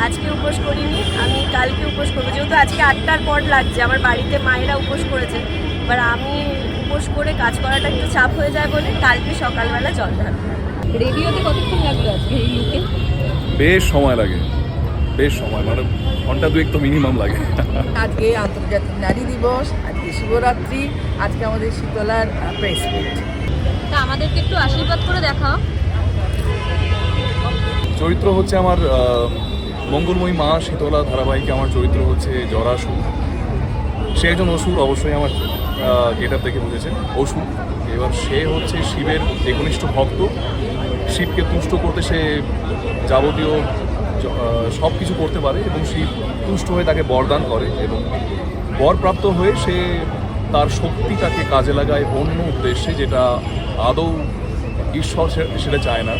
আজকে উপোস করিনি, আমি কালকে উপোস করবো, যেহেতু আজকে 8টার পর লাগছে। আমার বাড়িতে মায়েরা উপোস করেছে, এবার আমি উপোস করে কাজ করাটা একটু চাপ হয়ে যায় বলে কালকে সকালবেলা জল ঢালবো। রেডিওতে কতক্ষণ লাগলো আজকে এই লুকে? বেশ সময় লাগে, বেশ সময়, মানে ঘন্টা দুয়েক তো মিনিমাম লাগে। আজকে আন্তর্জাতিক নারী দিবস, আজকে শিবরাত্রি, আজকে আমাদের শীতলার প্রেস মিট। তা আমাদেরকে একটু আশীর্বাদ করে দেখাও। চরিত্র হচ্ছে আমার মঙ্গলময়ী মা শীতলা ধারাবাহিকে আমার চরিত্র হচ্ছে জরাসুর। সে একজন অসুর, অবশ্যই আমার গেট আপ দেখে বুঝেছেন, অসুর। এবার সে হচ্ছে শিবের একনিষ্ঠ ভক্ত। শিবকে তুষ্ট করতে সে যাবতীয় সব কিছু করতে পারে এবং শিব তুষ্ট হয়ে তাকে বরদান করে এবং বরপ্রাপ্ত হয়ে সে তার শক্তিটাকে কাজে লাগায় অন্য উদ্দেশ্যে, যেটা আদৌ ঈশ্বর সেটা চায় না।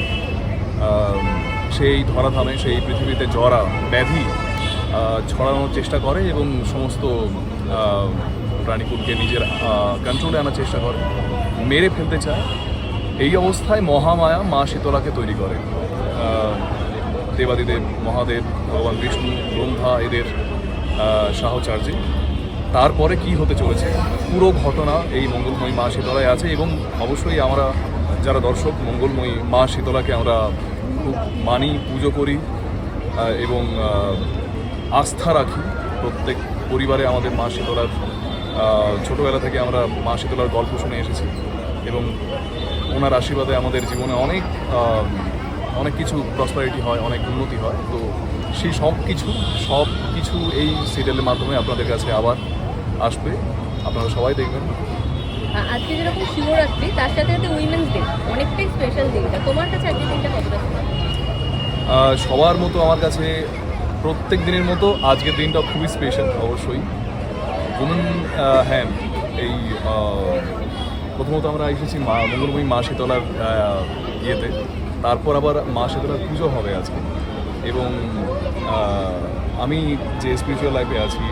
সেই ধরাধামে সেই পৃথিবীতে জরা ব্যাধি ছড়ানোর চেষ্টা করে এবং সমস্ত প্রাণীকুলকে নিজের কন্ট্রোলে আনার চেষ্টা করে, মেরে ফেলতে চায়। এই অবস্থায় মহামায়া মা শীতলাকে তৈরি করে। দেবাদিদেব মহাদেব, ভগবান বিষ্ণু, ব্রহ্মা এদের সাহচর্যে তারপরে কি হতে চলেছে পুরো ঘটনা এই মঙ্গলময়ী মা শীতলায় আছে। এবং অবশ্যই আমরা যারা দর্শক মঙ্গলময়ী মা শীতলাকে আমরা খুব মানি, পুজো করি এবং আস্থা রাখি। প্রত্যেক পরিবারে আমাদের মা শীতলার ছোটোবেলা থেকে আমরা মা শীতলার গল্প শুনে এসেছি এবং ওনার আশীর্বাদে আমাদের জীবনে অনেক কিছু প্রসপারিটি হয়, অনেক উন্নতি হয়। তো সেই সব কিছু এই সিরিয়ালের মাধ্যমে আপনাদের কাছে আবার আসবে, আপনারা সবাই দেখবেন। আজকে যেরকম শিবরাত্রি, তার সাথে সাথে উইমেন্স ডে, অনেকটাই স্পেশাল দিনটা। তোমার কাছে আজকে দিনটা কতটা? সবার মতো আমার কাছে প্রত্যেক দিনের মতো আজকের দিনটা খুবই স্পেশাল। অবশ্যই হ্যাঁ, এই প্রথমত আমরা এসেছি মঙ্গলময়ী মা শীতলার ইয়েতে, তারপর আবার মা শীতলার পুজো হবে আজকে। এবং আমি যে স্পিরিচুয়াল লাইফে আছি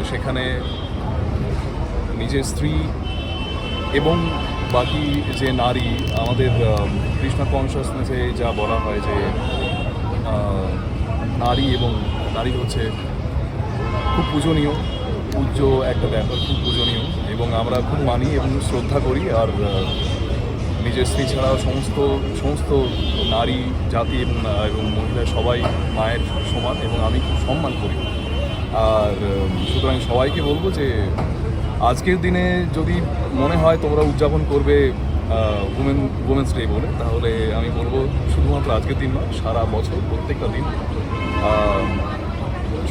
সেখানে নিজের স্ত্রী এবং বাকি যে নারী, আমাদের কৃষ্ণ কনসিয়াসনেসে যা বলা হয় যে নারী হচ্ছে খুব পূজনীয়, পূজ্য একটা ব্যাপার, খুব পূজনীয় এবং আমরা খুব মানি এবং শ্রদ্ধা করি। আর নিজের স্ত্রী ছাড়া সমস্ত নারী জাতি এবং মহিলা সবাই মায়ের সমান এবং আমি খুব সম্মান করি। আর সুতরাং সবাইকে বলবো যে আজকের দিনে যদি মনে হয় তোমরা উদযাপন করবে উমেন্স ডে বলে, তাহলে আমি বলবো শুধুমাত্র আজকের দিন নয়, সারা বছর প্রত্যেকটা দিন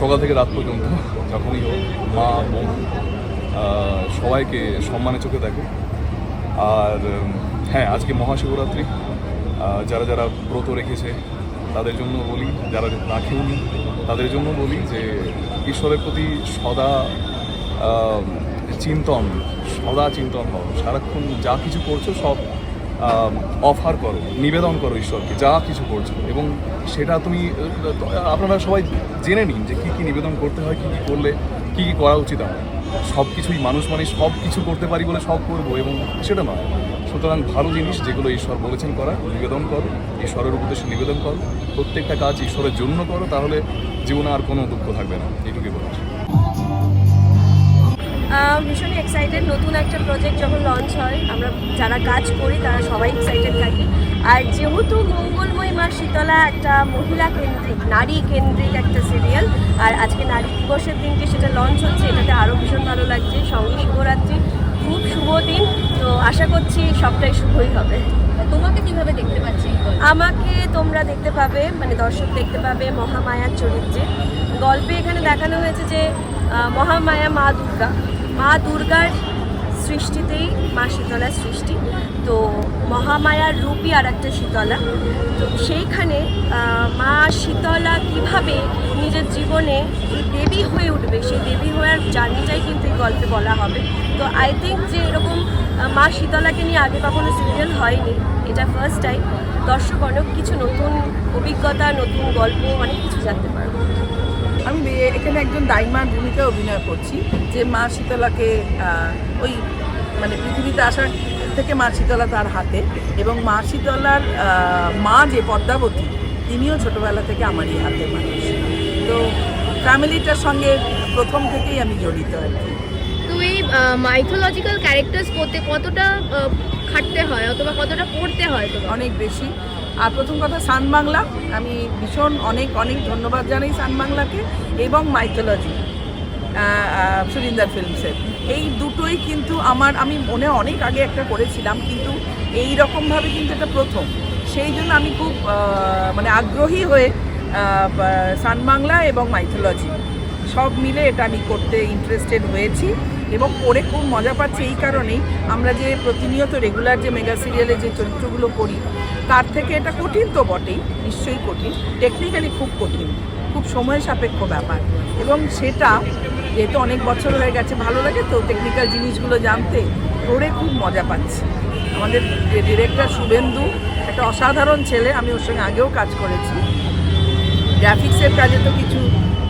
সকাল থেকে রাত পর্যন্ত যখনই হোক মা বোন সবাইকে সম্মানের চোখে দেখো। আর হ্যাঁ, আজকে মহাশিবরাত্রি, যারা যারা ব্রত রেখেছে তাদের জন্য বলি, যারা রাখেওনি তাদের জন্য বলি যে ঈশ্বরের প্রতি সদা চিন্তন হও। সারাক্ষণ যা কিছু করছো সব অফার করো, নিবেদন করো ঈশ্বরকে, যা কিছু করছো। এবং সেটা আপনারা সবাই জেনে নিন যে কী কী নিবেদন করতে হয়, কী কী করলে কী কী করা উচিত। আমার সব কিছুই মানুষ মানে সব কিছু করতে পারি বলে সব করবো, এবং সেটা নয়। সুতরাং ভালো জিনিস যেগুলো ঈশ্বর বলেছেন করা, নিবেদন করো, ঈশ্বরের উদ্দেশ্যে নিবেদন করো, প্রত্যেকটা কাজ ঈশ্বরের জন্য করো, তাহলে জীবনে আর কোনো দুঃখ থাকবে না। এইটুকুই বলছি। ভীষণ এক্সাইটেড। নতুন একটা প্রজেক্ট যখন লঞ্চ হয়, আমরা যারা কাজ করি তারা সবাই এক্সাইটেড থাকি। আর যেহেতু মঙ্গলময়ী মা শীতলা একটা মহিলা কেন্দ্রিক, নারী কেন্দ্রিক একটা সিরিয়াল, আর আজকে নারী দিবসের দিনকে সেটা লঞ্চ হচ্ছে, এটাতে আরও ভীষণ ভালো লাগছে। সঙ্গে শিবরাত্রি, খুব শুভ দিন। তো আশা করছি সবটাই শুভই হবে। তোমাকে কিভাবে দেখতে পাচ্ছি? আমাকে তোমরা দেখতে পাবে, মানে দর্শক দেখতে পাবে মহামায়ার চরিত্রে। গল্পে এখানে দেখানো হয়েছে যে মহামায়া মা দুর্গার সৃষ্টিতেই মা শীতলার সৃষ্টি। তো মহামায়ার রূপই আর একটা শীতলা। তো সেইখানে মা শীতলা কীভাবে নিজের জীবনে দেবী হয়ে উঠবে, সেই দেবী হওয়ার জার্নিটাই কিন্তু এই গল্পে বলা হবে। তো আই থিঙ্ক যে এরকম মা শীতলাকে নিয়ে আগে কখনো সিরিয়াল হয়নি, এটা ফার্স্ট টাইম। দর্শক অনেক কিছু নতুন অভিজ্ঞতা, নতুন গল্প, অনেক কিছু জানতে পারবে। আমি এখানে একজন দাইমার ভূমিকা অভিনয় করছি, যে মা শীতলাকে ওই মানে পৃথিবীতে আসার থেকে মা শীতলা তার হাতে, এবং মা শীতলার মা যে পদ্মাবতী, তিনিও ছোটোবেলা থেকে আমারই হাতে মানুষ। ফ্যামিলিটার সঙ্গে প্রথম থেকেই আমি জড়িত আর কি। তো এই মাইথোলজিক্যাল ক্যারেক্টার্স করতে কতটা খাটতে হয় অথবা কতটা পড়তে হয় তোমার? অনেক বেশি। আর প্রথম কথা সান বাংলা, আমি ভীষণ অনেক অনেক ধন্যবাদ জানাই সান বাংলাকে, এবং মাইথোলজি সুরিন্দার ফিল্মসের। এই দুটোই কিন্তু আমি অনেক আগে একটা করেছিলাম, কিন্তু এই রকমভাবে কিন্তু এটা প্রথম। সেই জন্য আমি খুব মানে আগ্রহী হয়ে সান বাংলা এবং মাইথোলজি সব মিলে এটা আমি করতে ইন্টারেস্টেড হয়েছি, এবং করে খুব মজা পাচ্ছি। এই কারণেই আমরা যে প্রতিনিয়ত রেগুলার যে মেগা সিরিয়ালে যে চরিত্রগুলো করি, তার থেকে এটা কঠিন তো বটেই, নিশ্চয়ই কঠিন, টেকনিক্যালি খুব কঠিন, খুব সময় সাপেক্ষ ব্যাপার। এবং সেটা যেহেতু অনেক বছর হয়ে গেছে, ভালো লাগে তো টেকনিক্যাল জিনিসগুলো জানতে, করে খুব মজা পাচ্ছি। আমাদের ডিরেক্টর শুভেন্দু একটা অসাধারণ ছেলে, আমি ওর সঙ্গে আগেও কাজ করেছি। গ্রাফিক্সের কাজে তো কিছু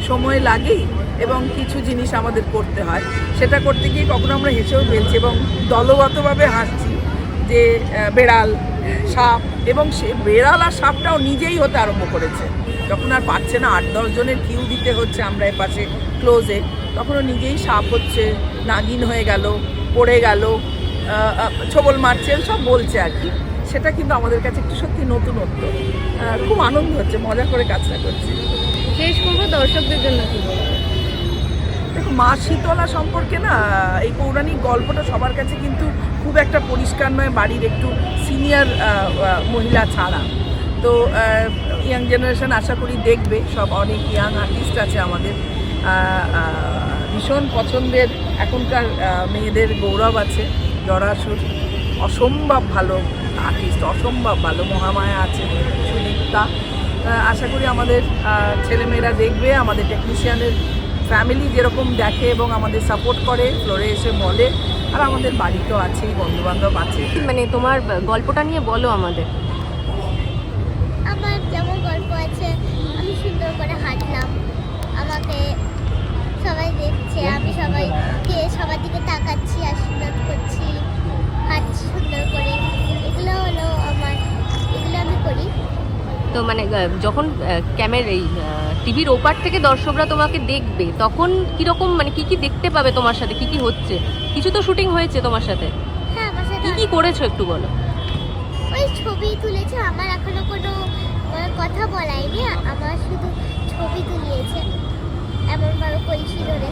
সময় লাগেই, এবং কিছু জিনিস আমাদের করতে হয়, সেটা করতে গিয়ে কখনো আমরা হেসেও ফেলছি এবং দলগতভাবে হাসছি যে বেড়াল, সাপ, এবং সে বেড়াল আর সাপটাও নিজেই হতে আরম্ভ করেছে। যখন আর পারছে না, 8-10 জনের কিউ দিতে হচ্ছে আমরা এপাশে ক্লোজে, তখনও নিজেই সাপ হচ্ছে, নাগিন হয়ে গেল, পড়ে গেল, ছবল মারছে, সব বলছে আর কি। সেটা কিন্তু আমাদের কাছে একটু সত্যি নতুনত্ব, খুব আনন্দ হচ্ছে, মজা করে কাজটা করছি। শেষ করবো দর্শকদের জন্য কি বলবো? দেখো, মা শীতলা সম্পর্কে না, এই পৌরাণিক গল্পটা সবার কাছে কিন্তু খুব একটা পরিষ্কার নয়, বাড়ির একটু সিনিয়র মহিলা ছাড়া। তো ইয়াং জেনারেশন আশা করি দেখবে, সব অনেক ইয়াং আর্টিস্ট আছে আমাদের, ভীষণ পছন্দের এখনকার মেয়েদের গৌরব আছে। জরাসুর অসম্ভব ভালো আর্টিস্ট, অসম্ভব ভালো। মহামায়া আছে, সুদীপ্তা। আশা করি আমাদের ছেলেমেয়েরা দেখবে, আমাদের টেকনিশিয়ানের ফ্যামিলি যেরকম দেখে এবং আমাদের সাপোর্ট করে, ফ্লোরে এসে বলে, আর আমাদের বাড়িতেও আছেই, বন্ধুবান্ধব আছে। মানে তোমার গল্পটা নিয়ে বলো আমাদের। আমার যেমন গল্প আছে, আমি সুন্দর করে হাঁটলাম, আমাকে সবাই দেখছে, আমি সবার দিকে তাকাচ্ছি, আশীর্বাদ করছি, হাঁটছি সুন্দর করে, এগুলো হলো এগুলো আমি করি। তো মানে যখন এই টিভির ওপার থেকে দর্শকরা তোমাকে দেখবে, তখন কিরকম, মানে কি কি দেখতে পাবে তোমার সাথে, কি কি হচ্ছে? কিছু তো শুটিং হয়েছে তোমার সাথে, হ্যাঁ, আমার সাথে কি কি করেছো একটু বলো। ওই ছবি তুলেছে, আমার এখনো কোনো কথা বলায়নি, আমার শুধু ছবি তুলিয়েছে এমনভাবে কলসি ধরে।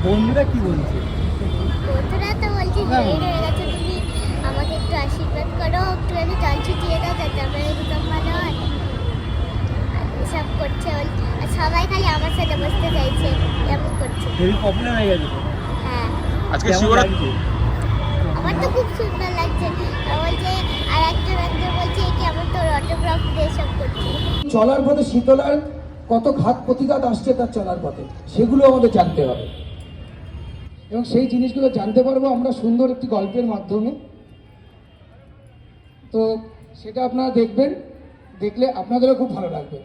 বন্ধুরা কি বলছে? বন্ধুরা তো বলছে হিরোইন হয়ে গেছে তুমি, আমাকে একটু আশীর্বাদ করো, একটু আমি জল ছিটিয়ে দাও যাতে আমার একদম ভালো হয়, এসব করছে। আর সবাই খালি আমার সাথে বসতে চাইছে, এমন করছে। হেভি পপুলার হয়ে গেছে। হ্যাঁ, আজকে শিবরাত্রি আমার তো খুব সুন্দর লাগছে। বলছে, আর একজন বলছে কি আমার তো অটোগ্রাফ দিয়ে সব করছে। চলার পথে শীতলার কত ঘাত প্রতিঘাত আসছে তার চলার পথে, সেগুলো আমাদের জানতে হবে, এবং সেই জিনিসগুলো জানতে পারবো আমরা সুন্দর একটি গল্পের মাধ্যমে। তো সেটা আপনারা দেখবেন, দেখলে আপনাদেরও খুব ভালো লাগবে।